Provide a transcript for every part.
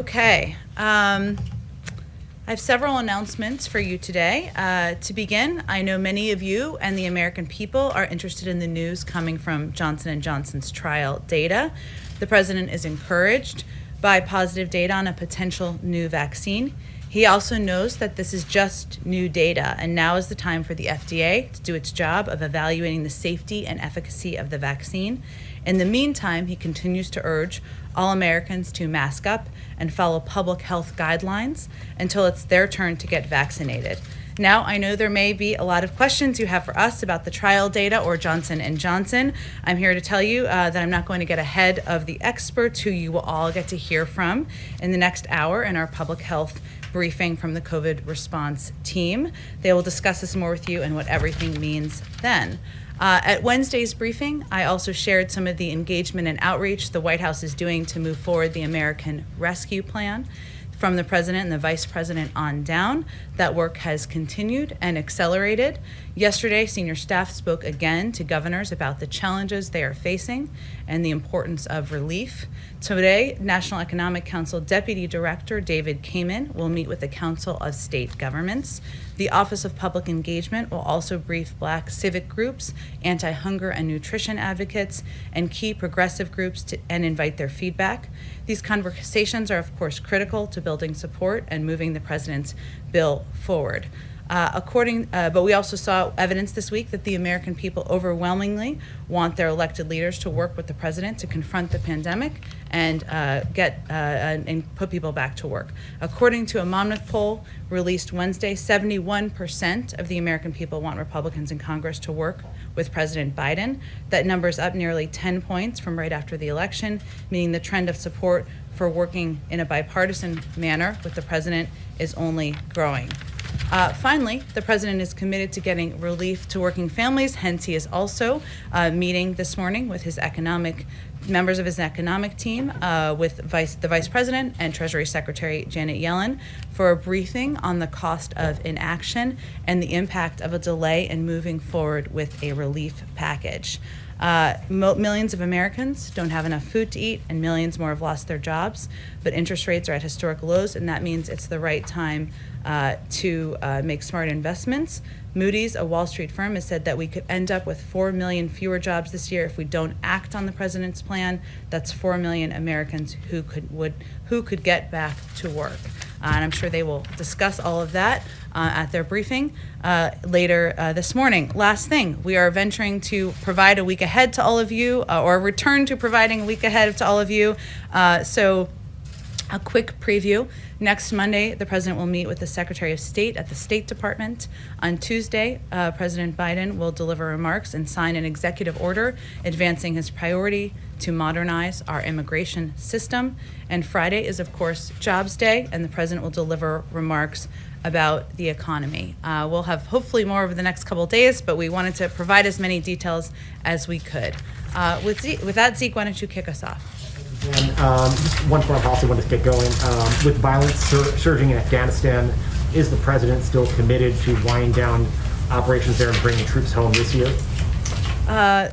Okay, I have several announcements for you today. To begin, I know many of you and the American people are interested in the news coming from Johnson & Johnson's trial data. The president is encouraged by positive data on a potential new vaccine. He also knows that this is just new data, and now is the time for the FDA to do its job of evaluating the safety and efficacy of the vaccine. In the meantime, he continues to urge all Americans to mask up and follow public health guidelines until it's their turn to get vaccinated. Now, I know there may be a lot of questions you have for us about the trial data or Johnson & Johnson. I'm here to tell you that I'm not going to get ahead of the experts who you will all get to hear from in the next hour in our public health briefing from the COVID response team. They will discuss this more with you and what everything means then. At Wednesday's briefing, I also shared some of the engagement and outreach the White House is doing to move forward the American Rescue Plan. From the president and the vice president on down, that work has continued and accelerated. Yesterday, senior staff spoke again to governors about the challenges they are facing and the importance of relief. Today, National Economic Council Deputy Director David Kamen will meet with the Council of State Governments. The Office of Public Engagement will also brief Black civic groups, anti-hunger and nutrition advocates, and key progressive groups and invite their feedback. These conversations are, of course, critical to building support and moving the president's bill forward. But we also saw evidence this week that the American people overwhelmingly want their elected leaders to work with the president to confront the pandemic and and put people back to work. According to a Monmouth poll released Wednesday, 71% of the American people want Republicans in Congress to work with President Biden. That number is up nearly 10 points from right after the election, meaning the trend of support for working in a bipartisan manner with the president is only growing. Finally, the president is committed to getting relief to working families. Hence, he is also meeting this morning with his members of his economic team, with the vice president and Treasury Secretary Janet Yellen, for a briefing on the cost of inaction and the impact of a delay in moving forward with a relief package. Millions of Americans don't have enough food to eat, and millions more have lost their jobs, but interest rates are at historic lows, and that means it's the right time to make smart investments. Moody's, a Wall Street firm, has said that we could end up with 4 million fewer jobs this year if we don't act on the president's plan. That's 4 million Americans who could get back to work. And I'm sure they will discuss all of that at their briefing later this morning. Last thing, we are venturing to provide a week ahead to all of you, or return to providing a week ahead to all of you. So a quick preview. Next Monday, the president will meet with the Secretary of State at the State Department. On Tuesday, President Biden will deliver remarks and sign an executive order advancing his priority to modernize our immigration system. And Friday is, of course, Jobs Day, and the president will deliver remarks about the economy. We'll have hopefully more over the next couple of days, but we wanted to provide as many details as we could. With that, Zeke, why don't you kick us off? And just one foreign policy I wanted to get going. With violence surging in Afghanistan, is the president still committed to winding down operations there and bringing troops home this year? I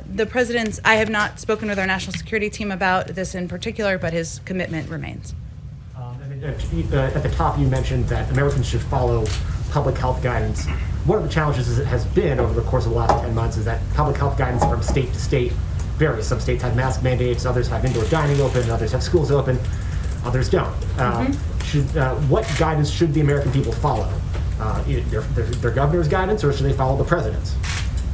have not spoken with our national security team about this in particular, but his commitment remains. At the top, you mentioned that Americans should follow public health guidance. One of the challenges it has been over the course of the last 10 months is that public health guidance from state to state varies. Some states have mask mandates, others have indoor dining open, others have schools open, others don't. What guidance should the American people follow? Their governor's guidance, or should they follow the president's?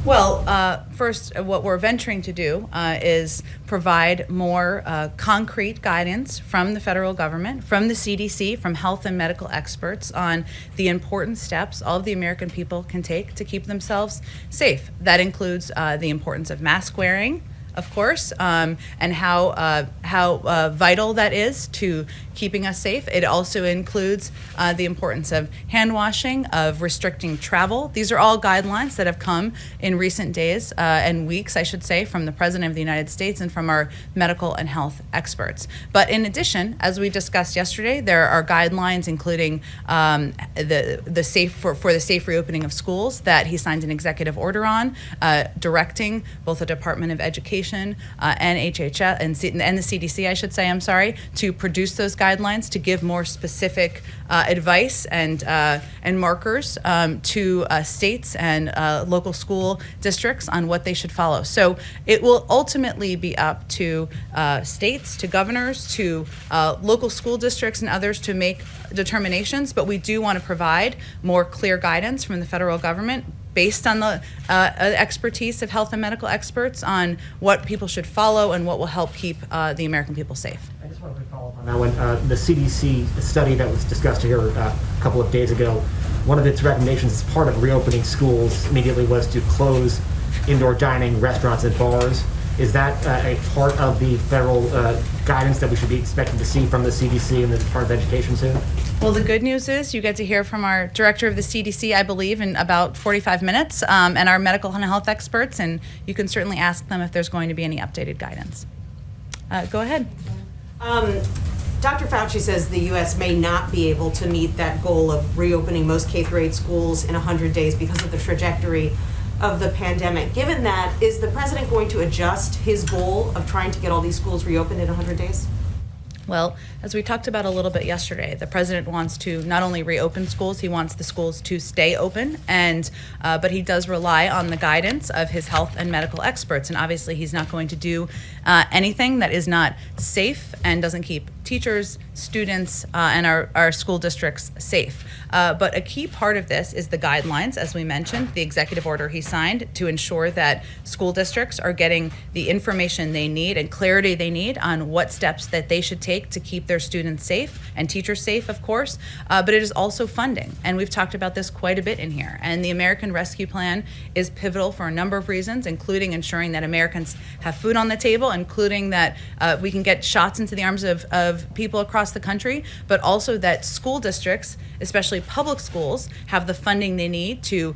Well, first, what we're venturing to do is provide more concrete guidance from the federal government, from the CDC, from health and medical experts on the important steps all of the American people can take to keep themselves safe. That includes the importance of mask wearing, of course, and how vital that is to keeping us safe. It also includes the importance of hand washing, of restricting travel. These are all guidelines that have come in recent days and weeks, I should say, from the President of the United States and from our medical and health experts. But in addition, as we discussed yesterday, there are guidelines including the safe reopening of schools that he signed an executive order on, directing both the Department of Education Administration and HHS and the CDC, I should say, I'm sorry, to produce those guidelines to give more specific advice and markers to states and local school districts on what they should follow. So it will ultimately be up to states, to governors, to local school districts and others to make determinations, but we do want to provide more clear guidance from the federal government based on the expertise of health and medical experts on what people should follow and what will help keep the American people safe. I just want to follow up on that one. The CDC study that was discussed here a couple of days ago, one of its recommendations as part of reopening schools immediately was to close indoor dining, restaurants, and bars. Is that a part of the federal guidance that we should be expecting to see from the CDC and the Department of Education soon? Well, the good news is you get to hear from our director of the CDC, I believe, in about 45 minutes, and our medical and health experts, and you can certainly ask them if there's going to be any updated guidance. Go ahead. Dr. Fauci says the U.S. may not be able to meet that goal of reopening most K-8 schools in 100 days because of the trajectory of the pandemic. Given that, is the president going to adjust his goal of trying to get all these schools reopened in 100 days? Well, as we talked about a little bit yesterday, the president wants to not only reopen schools, he wants the schools to stay open, and but he does rely on the guidance of his health and medical experts. And obviously, he's not going to do anything that is not safe and doesn't keep teachers, students, and our school districts safe. But a key part of this is the guidelines, as we mentioned, the executive order he signed to ensure that school districts are getting the information they need and clarity they need on what steps that they should take to keep their students safe and teachers safe, of course. But it is also funding, and we've talked about this quite a bit in here. And the American Rescue Plan is pivotal for a number of reasons, including ensuring that Americans have food on the table, including that we can get shots into the arms of people across the country, but also that school districts, especially public schools, have the funding they need to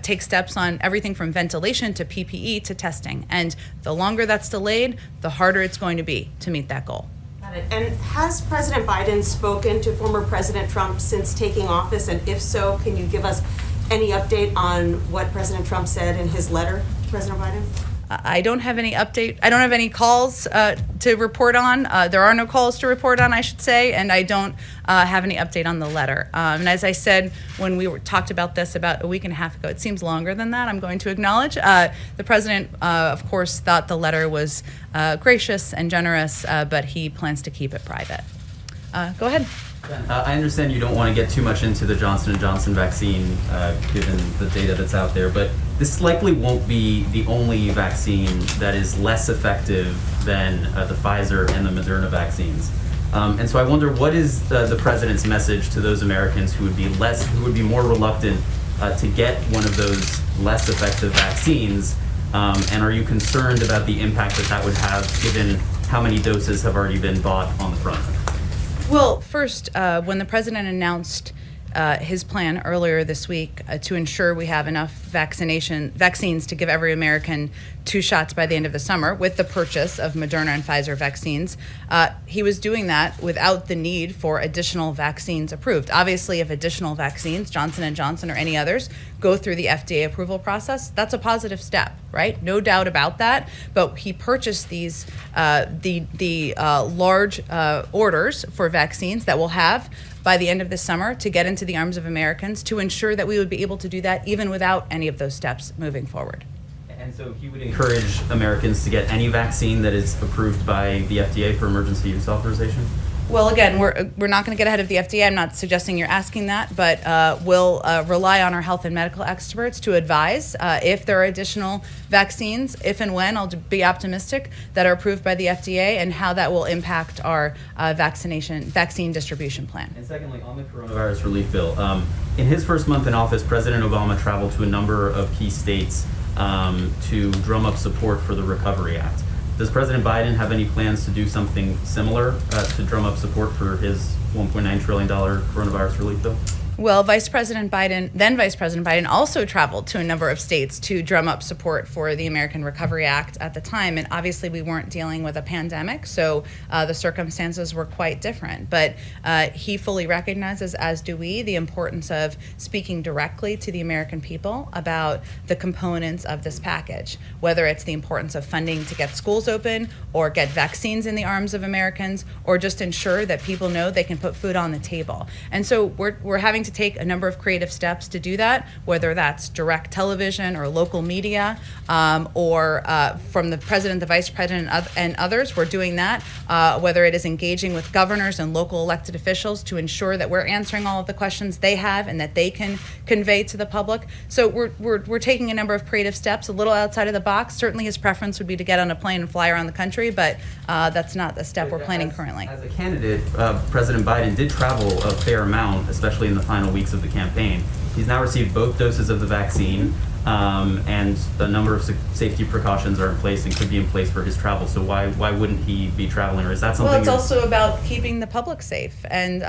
take steps on everything from ventilation to PPE to testing. And the longer that's delayed, the harder it's going to be to meet that goal. Got it. And has President Biden spoken to former President Trump since taking office? And if so, can you give us any update on what President Trump said in his letter to President Biden? I don't have any update. I don't have any calls to report on. There are no calls to report on, I should say, and I don't have any update on the letter. And as I said when we talked about this about a week and a half ago, it seems longer than that, I'm going to acknowledge. The president, of course, thought the letter was gracious and generous, but he plans to keep it private. Go ahead. I understand you don't want to get too much into the Johnson & Johnson vaccine, given the data that's out there, but this likely won't be the only vaccine that is less effective than the Pfizer and the Moderna vaccines. And so I wonder, what is the president's message to those Americans who would be more reluctant to get one of those less effective vaccines? And are you concerned about the impact that would have, given how many doses have already been bought on the front? Well, first, when the president announced his plan earlier this week to ensure we have enough vaccines to give every American 2 shots by the end of the summer with the purchase of Moderna and Pfizer vaccines, he was doing that without the need for additional vaccines approved. Obviously, if additional vaccines, Johnson & Johnson or any others, go through the FDA approval process, that's a positive step, right? No doubt about that. But he purchased these large orders for vaccines that we'll have by the end of this summer to get into the arms of Americans to ensure that we would be able to do that even without any of those steps moving forward. And so he would encourage Americans to get any vaccine that is approved by the FDA for emergency use authorization? Well, again, we're not going to get ahead of the FDA. I'm not suggesting you're asking that, but we'll rely on our health and medical experts to advise if there are additional vaccines, if and when, I'll be optimistic, that are approved by the FDA and how that will impact our vaccine distribution plan. And secondly, on the coronavirus relief bill, in his first month in office, President Obama traveled to a number of key states to drum up support for the Recovery Act. Does President Biden have any plans to do something similar to drum up support for his $1.9 trillion coronavirus relief bill? Well, then Vice President Biden also traveled to a number of states to drum up support for the American Recovery Act at the time. And obviously we weren't dealing with a pandemic, so the circumstances were quite different. But he fully recognizes, as do we, the importance of speaking directly to the American people about the components of this package, whether it's the importance of funding to get schools open or get vaccines in the arms of Americans, or just ensure that people know they can put food on the table. And so we're having to take a number of creative steps to do that, whether that's direct television or local media, or from the president, the vice president, and others. We're doing that, whether it is engaging with governors and local elected officials to ensure that we're answering all of the questions they have and that they can convey to the public. So we're taking a number of creative steps, a little outside of the box. Certainly his preference would be to get on a plane and fly around the country, but that's not the step we're planning currently. As a candidate, President Biden did travel a fair amount, especially in the final weeks of the campaign. He's now received both doses of the vaccine, and a number of safety precautions are in place and could be in place for his travel. So why wouldn't he be traveling, or is that something? Well, it's also about keeping the public safe, and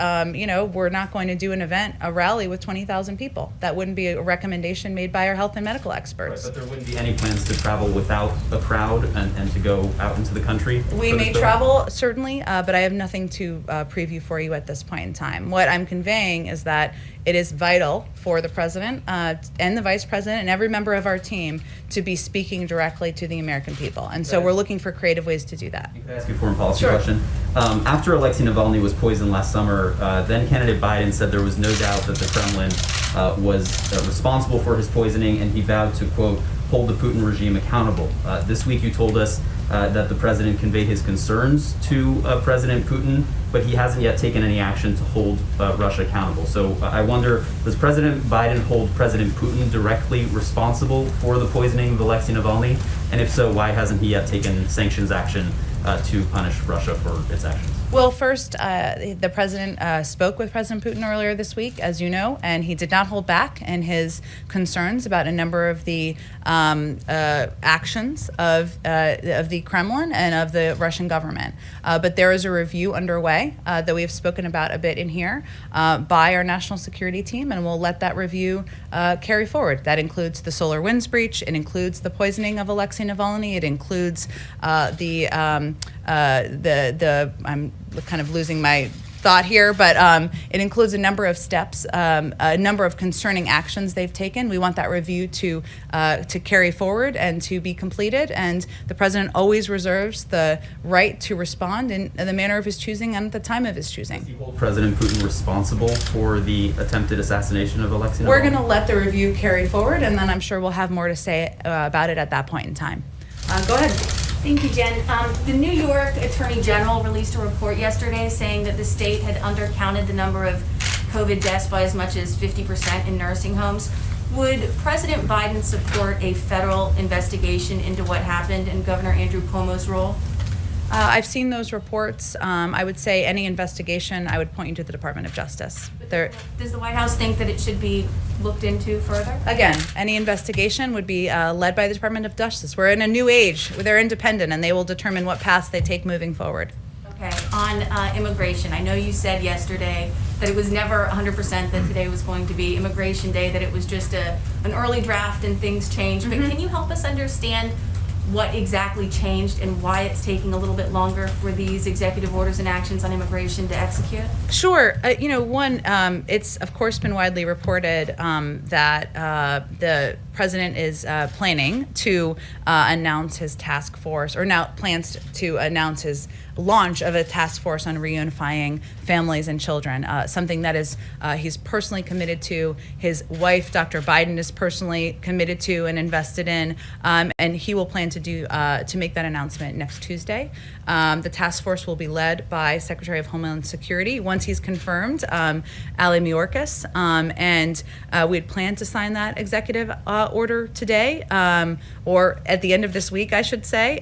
we're not going to do a rally with 20,000 people. That wouldn't be a recommendation made by our health and medical experts. Right, but there wouldn't be any plans to travel without a crowd and to go out into the country? We may travel, certainly, but I have nothing to preview for you at this point in time. What I'm conveying is that it is vital for the president and the vice president and every member of our team to be speaking directly to the American people. And so we're looking for creative ways to do that. Can I ask you a foreign policy Sure. question? After Alexei Navalny was poisoned last summer, then candidate Biden said there was no doubt that the Kremlin was responsible for his poisoning, and he vowed to, quote, hold the Putin regime accountable. This week you told us that the president conveyed his concerns to President Putin, but he hasn't yet taken any action to hold Russia accountable. So I wonder, does President Biden hold President Putin directly responsible for the poisoning of Alexei Navalny? And if so, why hasn't he yet taken sanctions action to punish Russia for its actions? Well, first, the president spoke with President Putin earlier this week, as you know, and he did not hold back in his concerns about a number of the actions of the Kremlin and of the Russian government. But there is a review underway that we have spoken about a bit in here by our national security team, and we'll let that review carry forward. That includes the SolarWinds breach. It includes the poisoning of Alexei Navalny. It includes I'm kind of losing my thought here, but it includes a number of steps, a number of concerning actions they've taken. We want that review to carry forward and to be completed, and the president always reserves the right to respond in the manner of his choosing and at the time of his choosing. Does he hold President Putin responsible for the attempted assassination of Alexei Navalny? We're going to let the review carry forward, and then I'm sure we'll have more to say about it at that point in time. Go ahead. Thank you, Jen. The New York Attorney General released a report yesterday saying that the state had undercounted the number of COVID deaths by as much as 50% in nursing homes. Would President Biden support a federal investigation into what happened in Governor Andrew Cuomo's role? I've seen those reports. I would say any investigation, I would point you to the Department of Justice. Does the White House think that it should be looked into further? Again, any investigation would be led by the Department of Justice. We're in a new age. They're independent, and they will determine what paths they take moving forward. Okay. On immigration, I know you said yesterday that it was never 100% that today was going to be Immigration Day, that it was just an early draft and things changed. But can you help us understand what exactly changed and why it's taking a little bit longer for these executive orders and actions on immigration to execute? Sure. It's of course been widely reported that the president is planning to announce his task force, or now plans to announce his launch of a task force on reunifying families and children, something that is he's personally committed to, his wife, Dr. Biden, is personally committed to and invested in, and he will plan to make that announcement next Tuesday. The task force will be led by Secretary of Homeland Security once he's confirmed, Ali Mayorkas, and we had planned to sign that executive order today, or at the end of this week, I should say.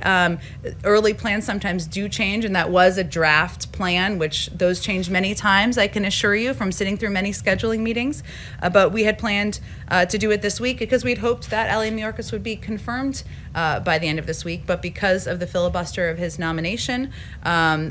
Early plans sometimes do change, and that was a draft plan, which those change many times, I can assure you, from sitting through many scheduling meetings. But we had planned to do it this week because we'd hoped that Ali Mayorkas would be confirmed by the end of this week. But because of the filibuster of his nomination,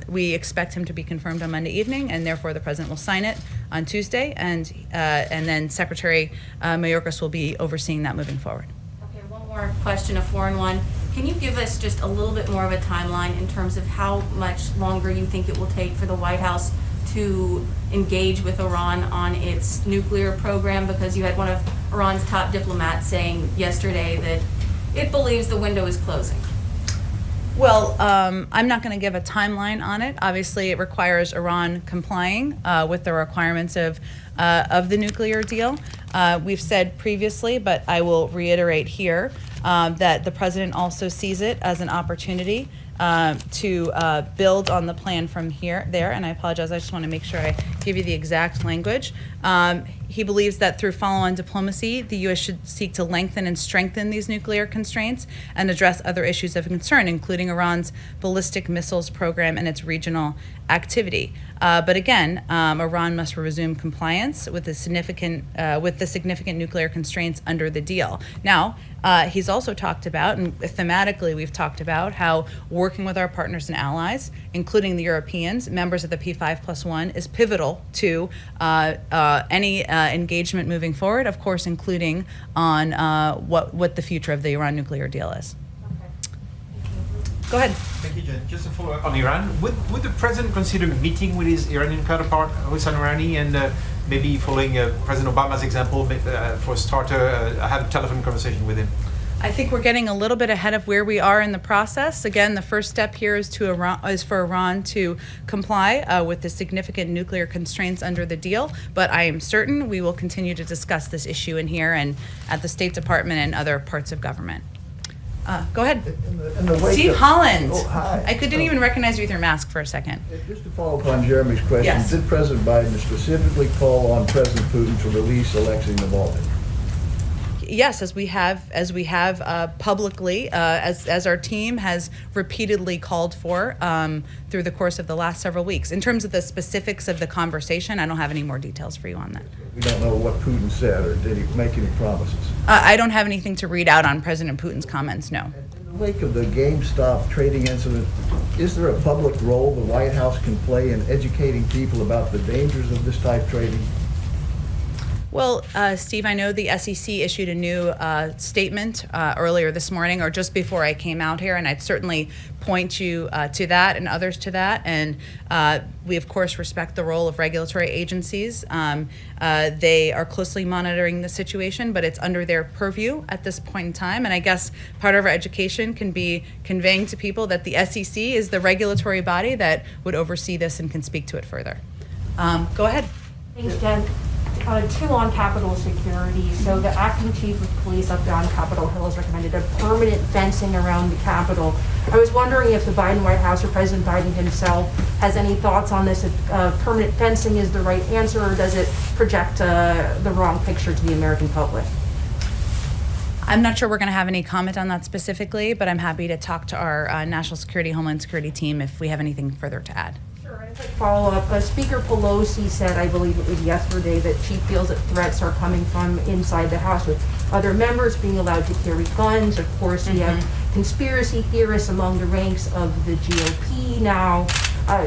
we expect him to be confirmed on Monday evening, and therefore the president will sign it on Tuesday, and then Secretary Mayorkas will be overseeing that moving forward. Okay, one more question, a foreign one. Can you give us just a little bit more of a timeline in terms of how much longer you think it will take for the White House to engage with Iran on its nuclear program? Because you had one of Iran's top diplomats saying yesterday that it believes the window is closing. Well, I'm not going to give a timeline on it. Obviously, it requires Iran complying with the requirements of the nuclear deal. We've said previously, but I will reiterate here, that the president also sees it as an opportunity to build on the plan from there. And I apologize, I just want to make sure I give you the exact language. He believes that through follow-on diplomacy, the U.S. should seek to lengthen and strengthen these nuclear constraints and address other issues of concern, including Iran's ballistic missiles program and its regional activity. But again, Iran must resume compliance with the significant nuclear constraints under the deal. Now, he's also talked about, and thematically we've talked about, how working with our partners and allies, including the Europeans, members of the P5+1, is pivotal to any engagement moving forward, of course, including on what the future of the Iran nuclear deal is. Go ahead. Thank you, Jen. Just a follow-up on Iran. Would the president consider meeting with his Iranian counterpart, Hossein Rouhani, and maybe following President Obama's example, for a starter, have a telephone conversation with him? I think we're getting a little bit ahead of where we are in the process. Again, the first step here is for Iran to comply with the significant nuclear constraints under the deal. But I am certain we will continue to discuss this issue in here and at the State Department and other parts of government. Go ahead. In the wake Steve of- Holland. Oh, hi. I didn't even recognize you with your mask for a second. Just to follow up on Jeremy's question, Yes. did President Biden specifically call on President Putin to release Alexei Navalny? Yes, as we have publicly, as our team has repeatedly called for through the course of the last several weeks. In terms of the specifics of the conversation, I don't have any more details for you on that. We don't know what Putin said, or did he make any promises? I don't have anything to read out on President Putin's comments, no. In the wake of the GameStop trading incident, is there a public role the White House can play in educating people about the dangers of this type of trading? Well, Steve, I know the SEC issued a new statement earlier this morning, or just before I came out here, and I'd certainly point you to that and others to that. And we, of course, respect the role of regulatory agencies. They are closely monitoring the situation, but it's under their purview at this point in time. And I guess part of our education can be conveying to people that the SEC is the regulatory body that would oversee this and can speak to it further. Go ahead. Thanks, Jen. Two on Capitol security. So the acting chief of police up on Capitol Hill has recommended a permanent fencing around the Capitol. I was wondering if the Biden White House or President Biden himself has any thoughts on this, if permanent fencing is the right answer, or does it project the wrong picture to the American public? I'm not sure we're going to have any comment on that specifically, but I'm happy to talk to our National Security, Homeland Security team if we have anything further to add. Follow-up. Speaker Pelosi said, I believe it was yesterday, that she feels that threats are coming from inside the House, with other members being allowed to carry guns. Of course, we have conspiracy theorists among the ranks of the GOP now.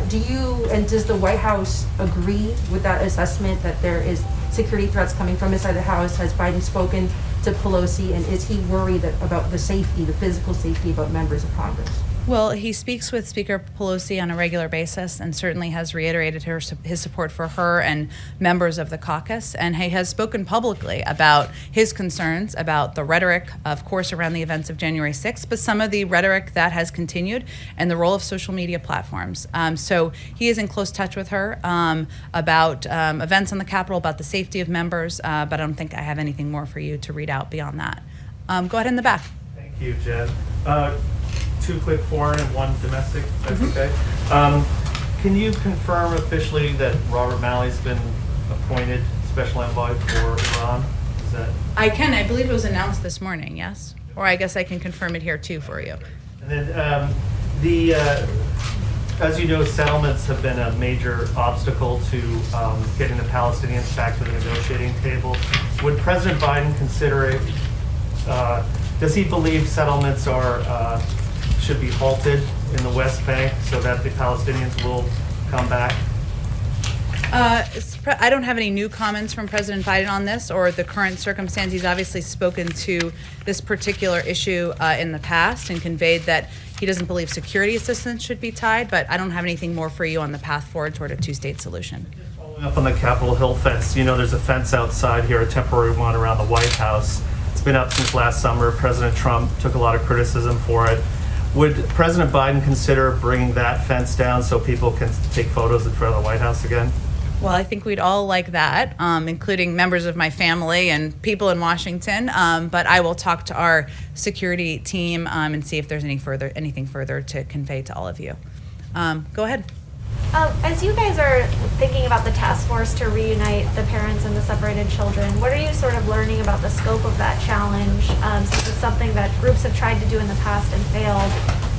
Does the White House agree with that assessment that there is security threats coming from inside the House? Has Biden spoken to Pelosi, and is he worried about the safety, the physical safety about members of Congress? Well, he speaks with Speaker Pelosi on a regular basis and certainly has reiterated his support for her and members of the caucus. And he has spoken publicly about his concerns about the rhetoric, of course, around the events of January 6th, but some of the rhetoric that has continued and the role of social media platforms. So he is in close touch with her about events on the Capitol, about the safety of members, but I don't think I have anything more for you to read out beyond that. Go ahead in the back. Thank you, Jen. Two quick foreign and one domestic, if that's okay. Can you confirm officially that Robert Malley's been appointed special envoy for Iran? Is that? I can. I believe it was announced this morning, yes? Or I guess I can confirm it here too for you. And then as you know, settlements have been a major obstacle to getting the Palestinians back to the negotiating table. Would President Biden consider it, does he believe settlements should be halted in the West Bank so that the Palestinians will come back? I don't have any new comments from President Biden on this or the current circumstance. He's obviously spoken to this particular issue in the past and conveyed that he doesn't believe security assistance should be tied, but I don't have anything more for you on the path forward toward a two-state solution. Following up on the Capitol Hill fence, there's a fence outside here, a temporary one around the White House. It's been up since last summer. President Trump took a lot of criticism for it. Would President Biden consider bringing that fence down so people can take photos in front of the White House again? Well, I think we'd all like that, including members of my family and people in Washington. But I will talk to our security team and see if there's anything further to convey to all of you. Go ahead. As you guys are thinking about the task force to reunite the parents and the separated children, what are you sort of learning about the scope of that challenge? Since it's something that groups have tried to do in the past and failed,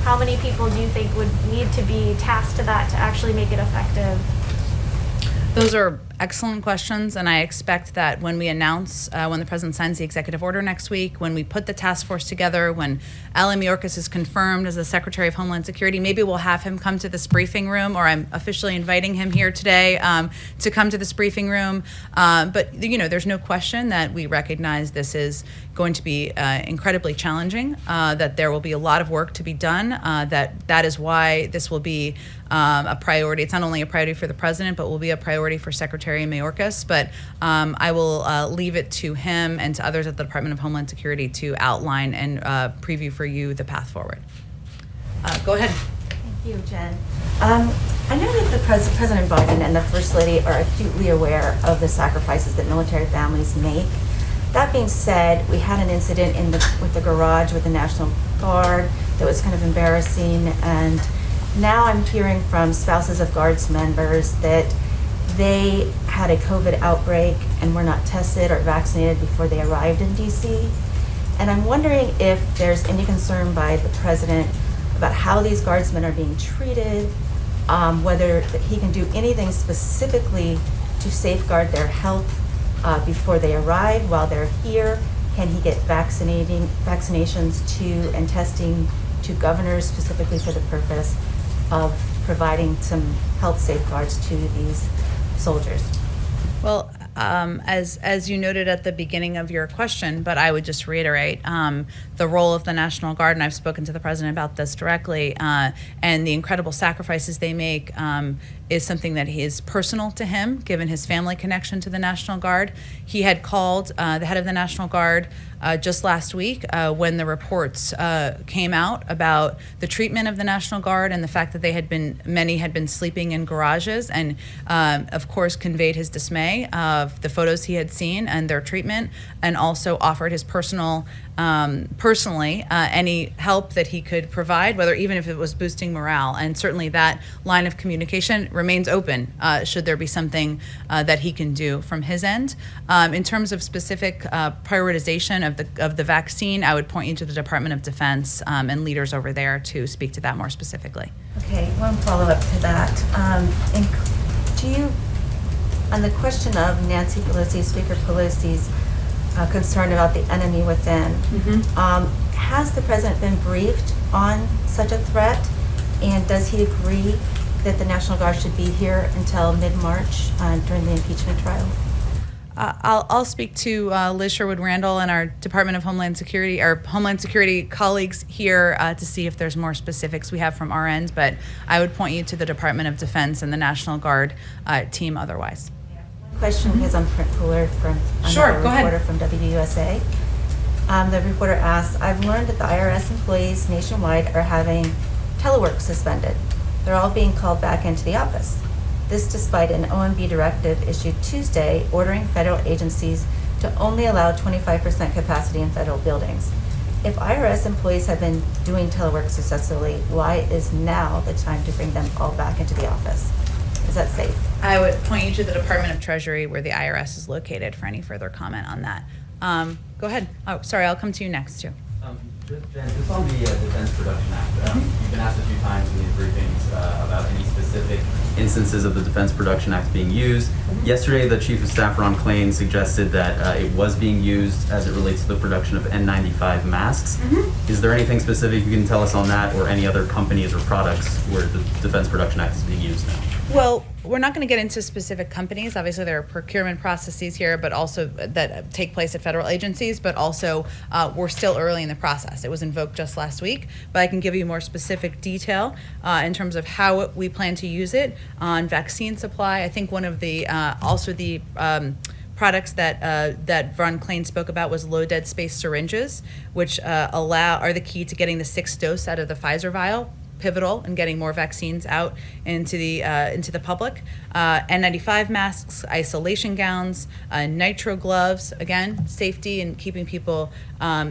how many people do you think would need to be tasked to that to actually make it effective? Those are excellent questions, and I expect that when we announce, when the president signs the executive order next week, when we put the task force together, when Alan Mayorkas is confirmed as the Secretary of Homeland Security, maybe we'll have him come to this briefing room, or I'm officially inviting him here today to come to this briefing room. But there's no question that we recognize this is going to be incredibly challenging, that there will be a lot of work to be done, that is why this will be a priority. It's not only a priority for the president, but will be a priority for Secretary Mayorkas. But I will leave it to him and to others at the Department of Homeland Security to outline and preview for you the path forward. Go ahead. Thank you, Jen. I know that the President Biden and the First Lady are acutely aware of the sacrifices that military families make. That being said, we had an incident with the garage with the National Guard that was kind of embarrassing, and now I'm hearing from spouses of Guards members that they had a COVID outbreak and were not tested or vaccinated before they arrived in DC. And I'm wondering if there's any concern by the president about how these Guardsmen are being treated, whether he can do anything specifically to safeguard their health before they arrive, while they're here. Can he get vaccinations to and testing to governors specifically for the purpose of providing some health safeguards to these soldiers? Well, as you noted at the beginning of your question, but I would just reiterate the role of the National Guard, and I've spoken to the president about this directly, and the incredible sacrifices they make is something that is personal to him, given his family connection to the National Guard. He had called the head of the National Guard just last week when the reports came out about the treatment of the National Guard and the fact that many had been sleeping in garages, and of course conveyed his dismay of the photos he had seen and their treatment, and also offered his personally any help that he could provide, whether even if it was boosting morale. And certainly that line of communication remains open should there be something that he can do from his end. In terms of specific prioritization of the vaccine, I would point you to the Department of Defense and leaders over there to speak to that more specifically. Okay, one follow-up to that. On the question of Nancy Pelosi, Speaker Pelosi's concern about the enemy within, has the president been briefed on such a threat? And does he agree that the National Guard should be here until mid-March during the impeachment trial? I'll speak to Liz Sherwood-Randall and our Department of Homeland Security, our Homeland Security colleagues here to see if there's more specifics we have from our end, but I would point you to the Department of Defense and the National Guard team otherwise. Question is on print cooler from Sure, go ahead. reporter from WUSA. The reporter asks, I've learned that the IRS employees nationwide are having telework suspended. They're all being called back into the office. This despite an OMB directive issued Tuesday ordering federal agencies to only allow 25% capacity in federal buildings. If IRS employees have been doing telework successfully, why is now the time to bring them all back into the office? Is that safe? I would point you to the Department of Treasury where the IRS is located for any further comment on that. Go ahead. Oh, sorry, I'll come to you next too. Jen, just on the Defense Production Act, you've been asked a few times in these briefings about any specific instances of the Defense Production Act being used. Yesterday, the Chief of Staff, Ron Klain, suggested that it was being used as it relates to the production of N95 masks. Is there anything specific you can tell us on that, or any other companies or products where the Defense Production Act is being used now? Well, we're not going to get into specific companies. Obviously, there are procurement processes here, but also that take place at federal agencies, but also we're still early in the process. It was invoked just last week, but I can give you more specific detail in terms of how we plan to use it on vaccine supply. I think one of the, also the products that Ron Klain spoke about was low dead space syringes, which are the key to getting the 6th dose out of the Pfizer vial. Pivotal in getting more vaccines out into the public. N95 masks, isolation gowns, nitro gloves, again, safety and keeping people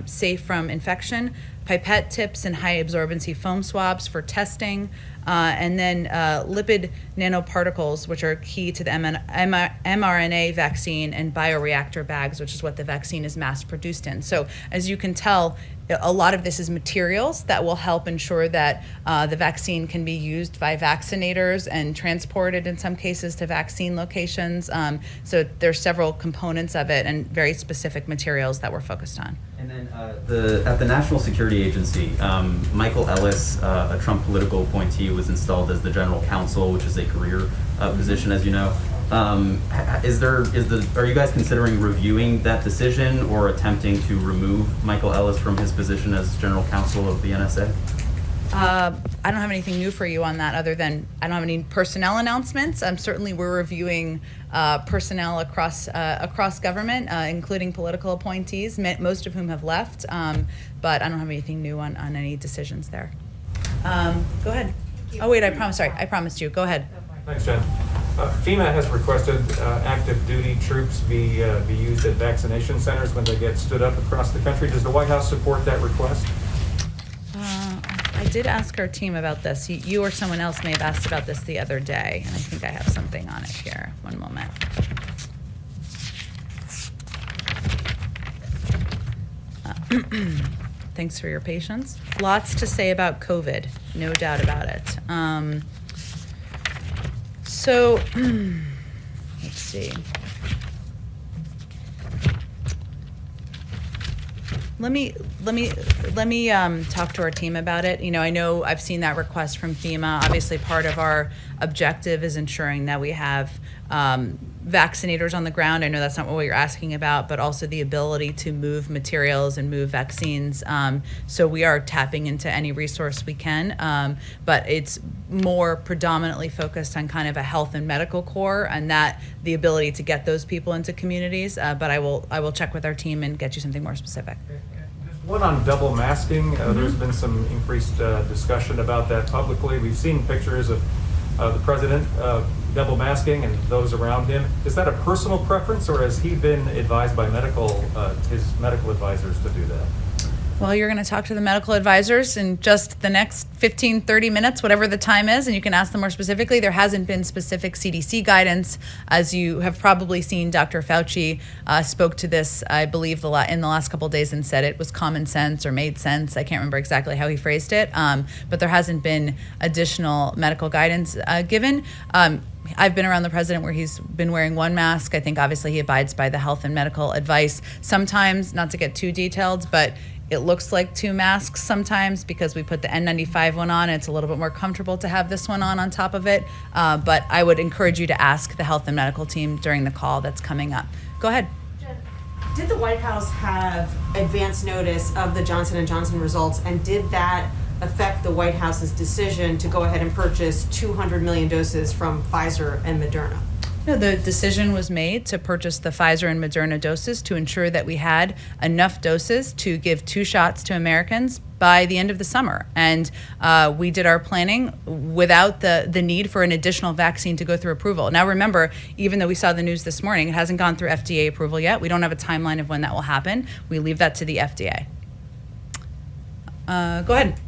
safe from infection, pipette tips and high absorbency foam swabs for testing, and then lipid nanoparticles, which are key to the mRNA vaccine, and bioreactor bags, which is what the vaccine is mass produced in. So as you can tell, a lot of this is materials that will help ensure that the vaccine can be used by vaccinators and transported in some cases to vaccine locations. So there's several components of it and very specific materials that we're focused on. And then at the National Security Agency, Michael Ellis, a Trump political appointee, was installed as the general counsel, which is a career position, as you know. Are you guys considering reviewing that decision or attempting to remove Michael Ellis from his position as general counsel of the NSA? I don't have anything new for you on that other than I don't have any personnel announcements. Certainly we're reviewing personnel across government, including political appointees, most of whom have left, but I don't have anything new on any decisions there. Go ahead. Oh, wait, I promised you. Go ahead. Thanks, Jen. FEMA has requested active duty troops be used at vaccination centers when they get stood up across the country. Does the White House support that request? I did ask our team about this. You or someone else may have asked about this the other day, and I think I have something on it here. One moment. Thanks for your patience. Lots to say about COVID, no doubt about it. So, let's see. Let me talk to our team about it. You know, I know I've seen that request from FEMA. Obviously, part of our objective is ensuring that we have vaccinators on the ground. I know that's not what you're asking about, but also the ability to move materials and move vaccines. So we are tapping into any resource we can, but it's more predominantly focused on kind of a health and medical core and that the ability to get those people into communities. But I will check with our team and get you something more specific. One on double masking. There's been some increased discussion about that publicly. We've seen pictures of the president double masking and those around him. Is that a personal preference, or has he been advised by his medical advisors to do that? Well, you're going to talk to the medical advisors in just the next 15, 30 minutes, whatever the time is, and you can ask them more specifically. There hasn't been specific CDC guidance. As you have probably seen, Dr. Fauci spoke to this, I believe, in the last couple of days and said it was common sense or made sense. I can't remember exactly how he phrased it, but there hasn't been additional medical guidance given. I've been around the president where he's been wearing one mask. I think obviously he abides by the health and medical advice. Sometimes, not to get too detailed, but it looks like two masks sometimes because we put the N95 one on. It's a little bit more comfortable to have this one on top of it. But I would encourage you to ask the health and medical team during the call that's coming up. Go ahead. Did the White House have advance notice of the Johnson & Johnson results, and did that affect the White House's decision to go ahead and purchase 200 million doses from Pfizer and Moderna? No, the decision was made to purchase the Pfizer and Moderna doses to ensure that we had enough doses to give 2 shots to Americans by the end of the summer. And we did our planning without the need for an additional vaccine to go through approval. Now remember, even though we saw the news this morning, it hasn't gone through FDA approval yet. We don't have a timeline of when that will happen. We leave that to the FDA. Go ahead.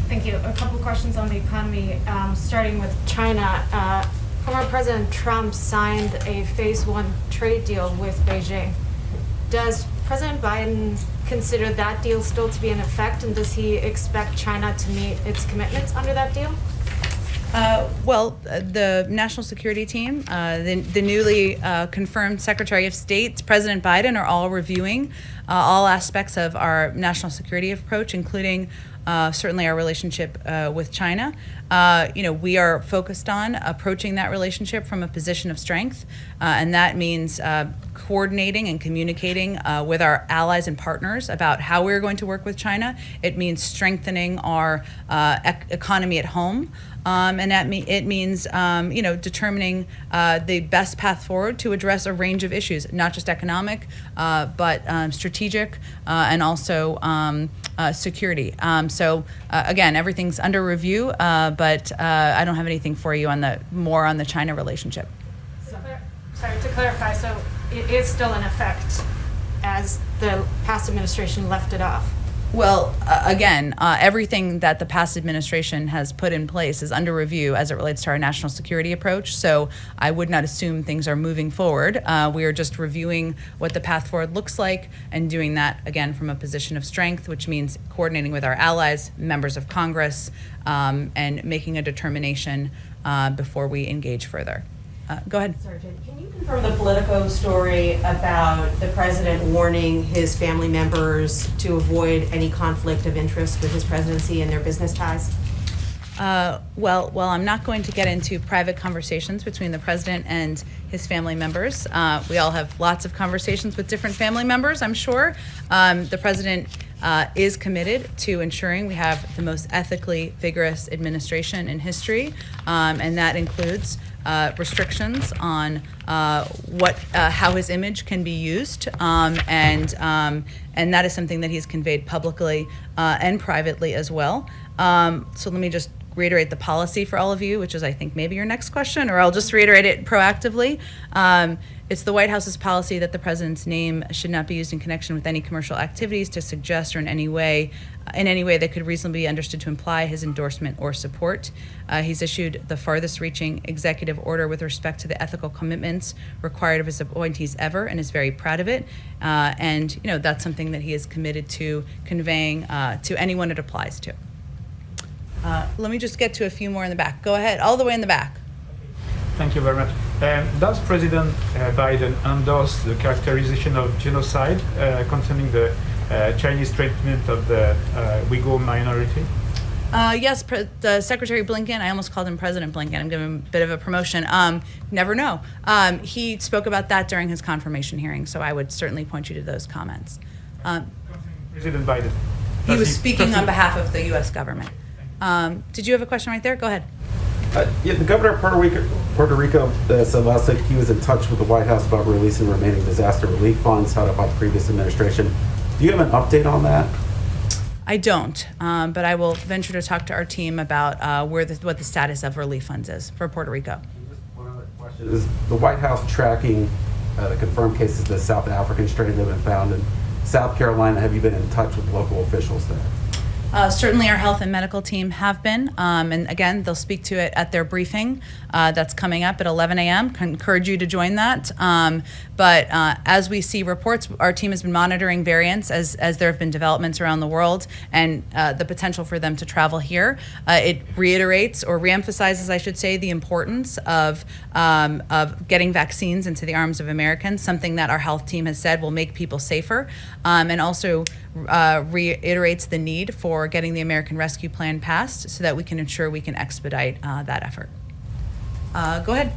Thank you. A couple questions on the economy, starting with China. Former President Trump signed a phase 1 trade deal with Beijing. Does President Biden consider that deal still to be in effect, and does he expect China to meet its commitments under that deal? The national security team, the newly confirmed Secretary of State, President Biden, are all reviewing all aspects of our national security approach, including certainly our relationship with China. We are focused on approaching that relationship from a position of strength, and that means coordinating and communicating with our allies and partners about how we're going to work with China. It means strengthening our economy at home. And it means, determining the best path forward to address a range of issues, not just economic, but strategic, and also security. Again, everything's under review, but I don't have anything for you on the China relationship. Sorry, to clarify, so it is still in effect as the past administration left it off? Well, again, everything that the past administration has put in place is under review as it relates to our national security approach. So I would not assume things are moving forward. We are just reviewing what the path forward looks like and doing that, again, from a position of strength, which means coordinating with our allies, members of Congress, and making a determination before we engage further. Go ahead. Sergeant, can you confirm the Politico story about the president warning his family members to avoid any conflict of interest with his presidency and their business ties? Well, I'm not going to get into private conversations between the president and his family members. We all have lots of conversations with different family members, I'm sure. The president is committed to ensuring we have the most ethically vigorous administration in history, and that includes restrictions on how his image can be used, and that is something that he's conveyed publicly and privately as well. So let me just reiterate the policy for all of you, which is, I think, maybe your next question, or I'll just reiterate it proactively. It's the White House's policy that the president's name should not be used in connection with any commercial activities to suggest or in any way that could reasonably be understood to imply his endorsement or support. He's issued the farthest reaching executive order with respect to the ethical commitments required of his appointees ever, and is very proud of it. And that's something that he is committed to conveying to anyone it applies to. Let me just get to a few more in the back. Go ahead, all the way in the back. Thank you very much. Does President Biden endorse the characterization of genocide concerning the Chinese treatment of the Uyghur minority? Yes, the Secretary Blinken, I almost called him President Blinken, I'm giving him a bit of a promotion. Never know. He spoke about that during his confirmation hearing, so I would certainly point you to those comments. President Biden. He was speaking on behalf of the U.S. government. Did you have a question right there? Go ahead. The governor of Puerto Rico said last week he was in touch with the White House about releasing remaining disaster relief funds held up by the previous administration. Do you have an update on that? I don't, but I will venture to talk to our team about what the status of relief funds is for Puerto Rico. One other question. Is the White House tracking the confirmed cases of the South African strain that have been found in South Carolina? Have you been in touch with local officials there? Certainly our health and medical team have been, and again, they'll speak to it at their briefing that's coming up at 11 a.m. I encourage you to join that. But as we see reports, our team has been monitoring variants as there have been developments around the world, and the potential for them to travel here. It reiterates, or reemphasizes, I should say, the importance of getting vaccines into the arms of Americans, something that our health team has said will make people safer, and also reiterates the need for getting the American Rescue Plan passed so that we can ensure we can expedite that effort. Go ahead.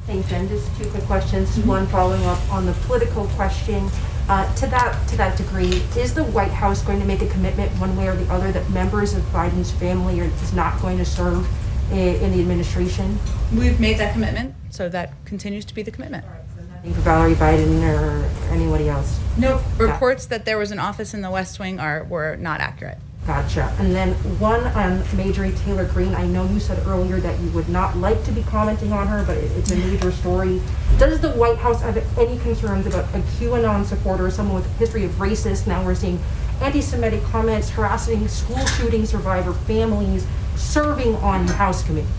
Thanks, Jen. Just two quick questions. One following up on the political question. To that degree, is the White House going to make a commitment one way or the other that members of Biden's family is not going to serve in the administration? We've made that commitment, so that continues to be the commitment. Nothing for Valerie Biden or anybody else? No, reports that there was an office in the West Wing were not accurate. Gotcha. And then one on Marjorie Taylor Greene. I know you said earlier that you would not like to be commenting on her, but it's a major story. Does the White House have any concerns about a QAnon supporter, someone with a history of racist? Now we're seeing anti-Semitic comments, harassing school shooting survivor families, serving on House committees.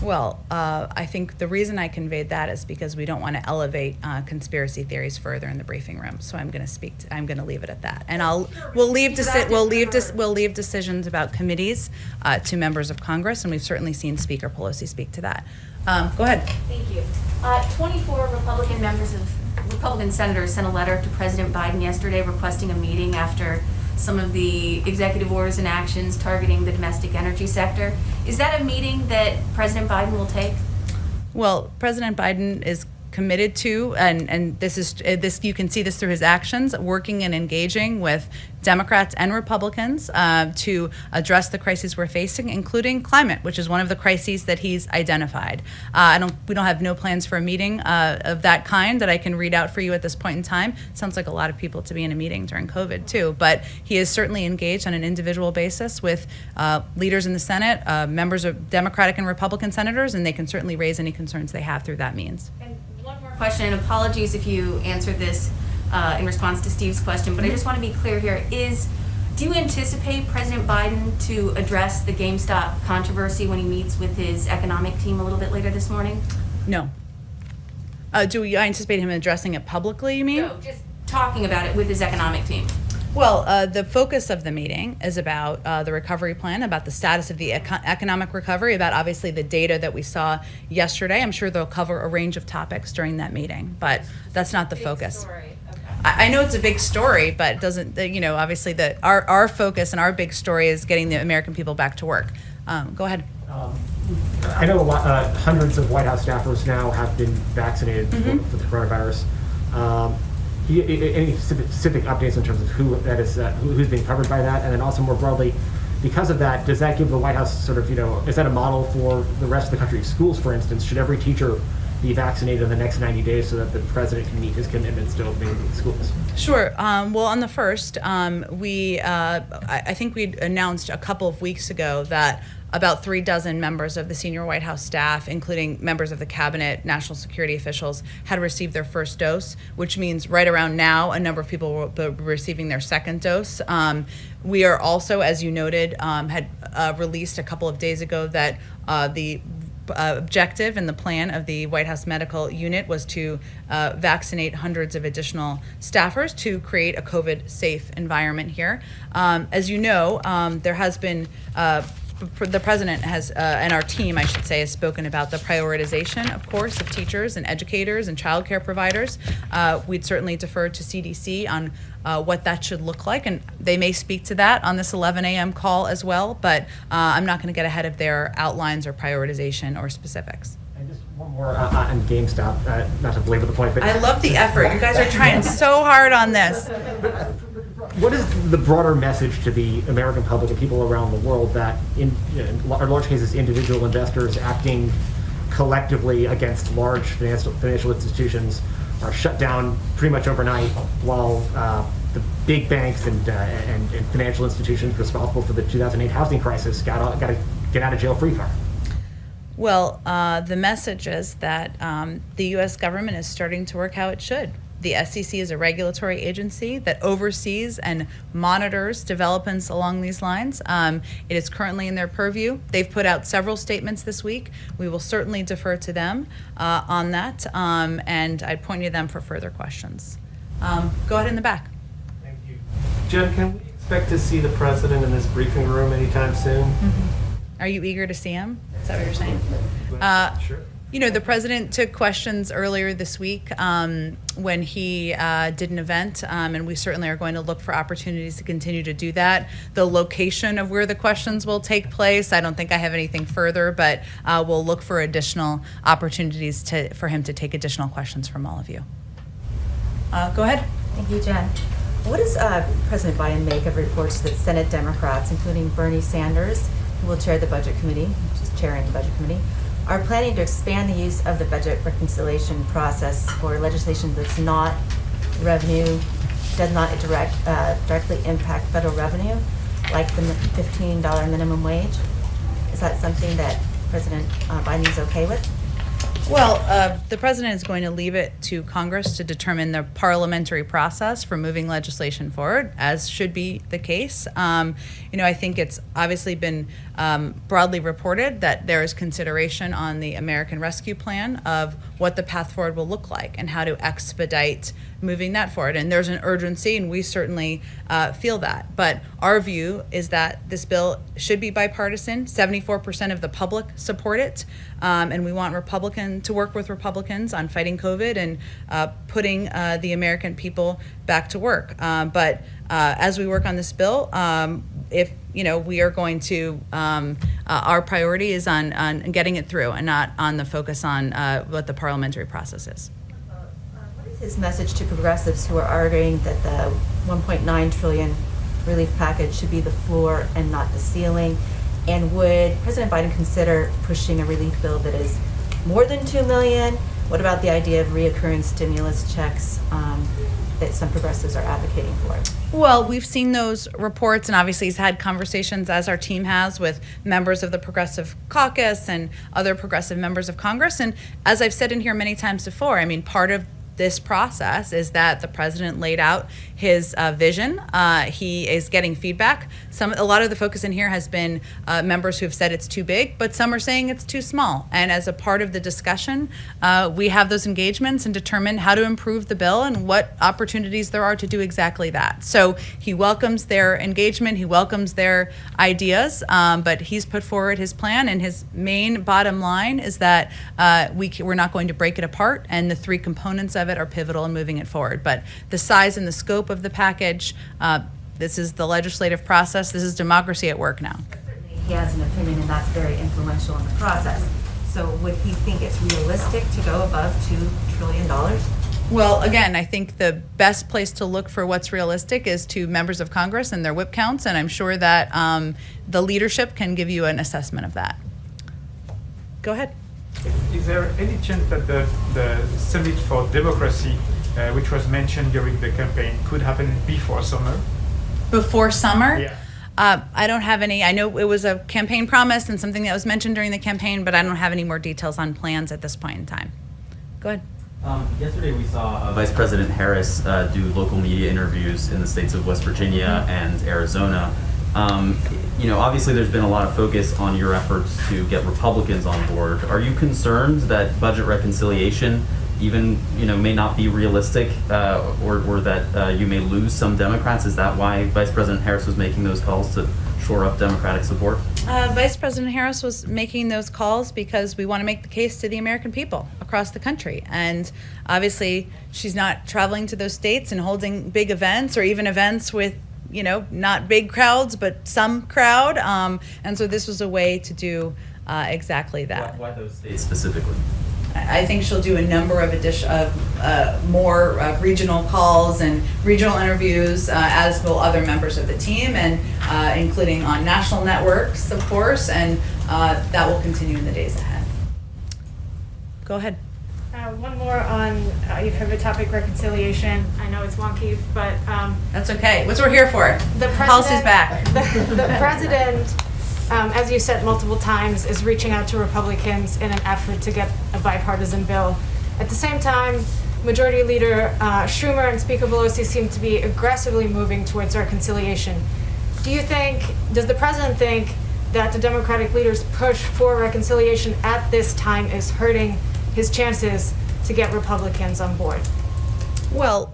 Well, I think the reason I conveyed that is because we don't want to elevate conspiracy theories further in the briefing room. So I'm going to leave it at that, and we'll leave decisions about committees to members of Congress, and we've certainly seen Speaker Pelosi speak to that. Go ahead. Thank you. 24 Republican senators sent a letter to President Biden yesterday requesting a meeting after some of the executive orders and actions targeting the domestic energy sector. Is that a meeting that President Biden will take? Well, President Biden is committed to, and this you can see this through his actions, working and engaging with Democrats and Republicans to address the crises we're facing, including climate, which is one of the crises that he's identified. We don't have no plans for a meeting of that kind that I can read out for you at this point in time. Sounds like a lot of people to be in a meeting during COVID too, but he is certainly engaged on an individual basis with leaders in the Senate, members of Democratic and Republican senators, and they can certainly raise any concerns they have through that means. And one more question, and apologies if you answered this in response to Steve's question, but I just want to be clear here. Do you anticipate President Biden to address the GameStop controversy when he meets with his economic team a little bit later this morning? No. Do I anticipate him addressing it publicly, you mean? No, just talking about it with his economic team. Well, the focus of the meeting is about the recovery plan, about the status of the economic recovery, about obviously the data that we saw yesterday. I'm sure they'll cover a range of topics during that meeting, but that's not the focus. I know it's a big story, but it doesn't, obviously our focus and our big story is getting the American people back to work. Go ahead. I know hundreds of White House staffers now have been vaccinated for the coronavirus. Any specific updates in terms of who's being covered by that, and then also more broadly, because of that, does that give the White House sort of, is that a model for the rest of the country? Schools, for instance, should every teacher be vaccinated in the next 90 days so that the president can meet his commitments to opening schools? Sure. Well, on the first, I think we announced a couple of weeks ago that about 36 members of the senior White House staff, including members of the cabinet, national security officials, had received their first dose, which means right around now, a number of people will be receiving their second dose. We are also, as you noted, had released a couple of days ago that the objective and the plan of the White House Medical Unit was to vaccinate hundreds of additional staffers to create a COVID-safe environment here. As you know, there has been the president has, and our team, I should say, has spoken about the prioritization, of course, of teachers and educators and childcare providers. We'd certainly defer to CDC on what that should look like, and they may speak to that on this 11 a.m. call as well, but I'm not going to get ahead of their outlines or prioritization or specifics. And just one more on GameStop, not to belabor the point, but I love the effort. You guys are trying so hard on this. What is the broader message to the American public and people around the world that, in large cases, individual investors acting collectively against large financial institutions are shut down pretty much overnight, while the big banks and financial institutions responsible for the 2008 housing crisis got a get out of jail free card? Well, the message is that the U.S. government is starting to work how it should. The SEC is a regulatory agency that oversees and monitors developments along these lines. It is currently in their purview. They've put out several statements this week. We will certainly defer to them on that, and I'd point you to them for further questions. Go ahead in the back. Thank you. Jen, can we expect to see the president in this briefing room anytime soon? Are you eager to see him? Is that what you're saying? Sure. The president took questions earlier this week when he did an event, and we certainly are going to look for opportunities to continue to do that. The location of where the questions will take place, I don't think I have anything further, but we'll look for additional opportunities for him to take additional questions from all of you. Go ahead. Thank you, Jen. What does President Biden make of reports that Senate Democrats, including Bernie Sanders, who will chair the Budget Committee, which is chairing the Budget Committee, are planning to expand the use of the budget reconciliation process for legislation that's not revenue, does not directly impact federal revenue, like the $15 minimum wage? Is that something that President Biden is okay with? Well, the president is going to leave it to Congress to determine the parliamentary process for moving legislation forward, as should be the case. I think it's obviously been broadly reported that there is consideration on the American Rescue Plan of what the path forward will look like and how to expedite moving that forward. And there's an urgency, and we certainly feel that. But our view is that this bill should be bipartisan. 74% of the public support it, and we want to work with Republicans on fighting COVID and putting the American people back to work. But as we work on this bill, if we are going to, our priority is on getting it through and not on the focus on what the parliamentary process is. What is his message to progressives who are arguing that the 1.9 trillion relief package should be the floor and not the ceiling? And would President Biden consider pushing a relief bill that is more than $2 million? What about the idea of reoccurring stimulus checks that some progressives are advocating for? Well, we've seen those reports, and obviously he's had conversations, as our team has, with members of the Progressive Caucus and other progressive members of Congress. And as I've said in here many times before, I mean, part of this process is that the president laid out his vision. He is getting feedback. A lot of the focus in here has been members who have said it's too big, but some are saying it's too small. And as a part of the discussion, we have those engagements and determine how to improve the bill and what opportunities there are to do exactly that. So he welcomes their engagement, he welcomes their ideas, but he's put forward his plan, and his main bottom line is that we're not going to break it apart, and the three components of it are pivotal in moving it forward. But the size and the scope of the package, this is the legislative process, this is democracy at work now. Certainly he has an opinion, and that's very influential in the process. So would he think it's realistic to go above $2 trillion? Well, again, I think the best place to look for what's realistic is to members of Congress and their whip counts, and I'm sure that the leadership can give you an assessment of that. Go ahead. Is there any chance that the Summit for Democracy, which was mentioned during the campaign, could happen before summer? Before summer? Yeah. I don't have any. I know it was a campaign promise and something that was mentioned during the campaign, but I don't have any more details on plans at this point in time. Go ahead. Yesterday we saw Vice President Harris do local media interviews in the states of West Virginia and Arizona. Obviously there's been a lot of focus on your efforts to get Republicans on board. Are you concerned that budget reconciliation even, may not be realistic, or that you may lose some Democrats? Is that why Vice President Harris was making those calls to shore up Democratic support? Vice President Harris was making those calls because we want to make the case to the American people across the country. And obviously she's not traveling to those states and holding big events, or even events with not big crowds, but some crowd. And so this was a way to do exactly that. Why those states specifically? I think she'll do a number of more regional calls and regional interviews, as will other members of the team, and including on national networks, of course, and that will continue in the days ahead. Go ahead. One more on your favorite topic, reconciliation. I know it's wonky, but that's okay. What's we're here for? The policy's back. The president, as you said multiple times, is reaching out to Republicans in an effort to get a bipartisan bill. At the same time, Majority Leader Schumer and Speaker Pelosi seem to be aggressively moving towards reconciliation. Does the president think that the Democratic leaders' push for reconciliation at this time is hurting his chances to get Republicans on board? Well,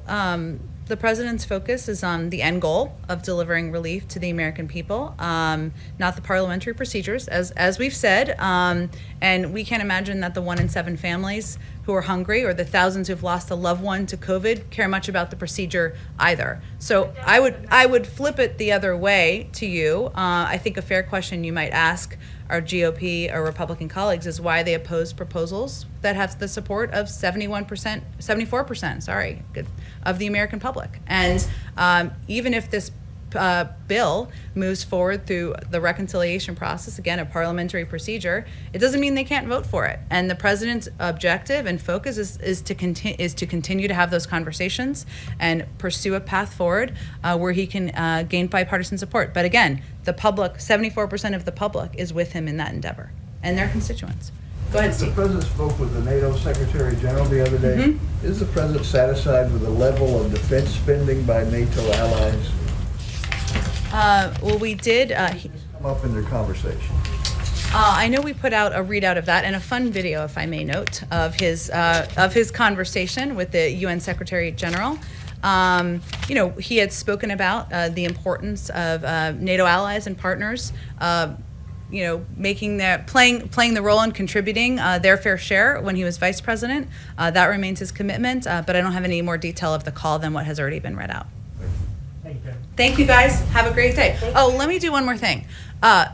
the president's focus is on the end goal of delivering relief to the American people, not the parliamentary procedures, as we've said. And we can't imagine that the 1 in 7 families who are hungry, or the thousands who've lost a loved one to COVID, care much about the procedure either. So I would flip it the other way to you. I think a fair question you might ask our GOP or Republican colleagues is why they oppose proposals that have the support of 74%, of the American public. And even if this bill moves forward through the reconciliation process, again, a parliamentary procedure, it doesn't mean they can't vote for it. And the president's objective and focus is to continue to have those conversations and pursue a path forward where he can gain bipartisan support. But again, the public, 74% of the public is with him in that endeavor, and their constituents. Go ahead, Steve. The president spoke with the NATO Secretary General the other day. Mm-hmm. Is the president satisfied with the level of defense spending by NATO allies? Well, we did. Come up in their conversation. I know we put out a readout of that and a fun video, if I may note, of his conversation with the UN Secretary General. He had spoken about the importance of NATO allies and partners, playing the role and contributing their fair share when he was vice president. That remains his commitment, but I don't have any more detail of the call than what has already been read out. Thank you, guys. Have a great day. Let me do one more thing.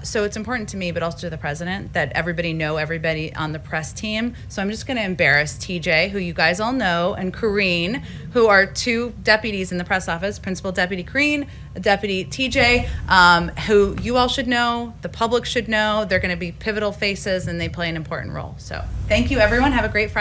So it's important to me, but also to the president, that everybody know everybody on the press team. So I'm just going to embarrass TJ, who you guys all know, and Kareen, who are two deputies in the press office, Principal Deputy Kareen, Deputy TJ, who you all should know, the public should know. They're going to be pivotal faces, and they play an important role. So thank you, everyone. Have a great Friday.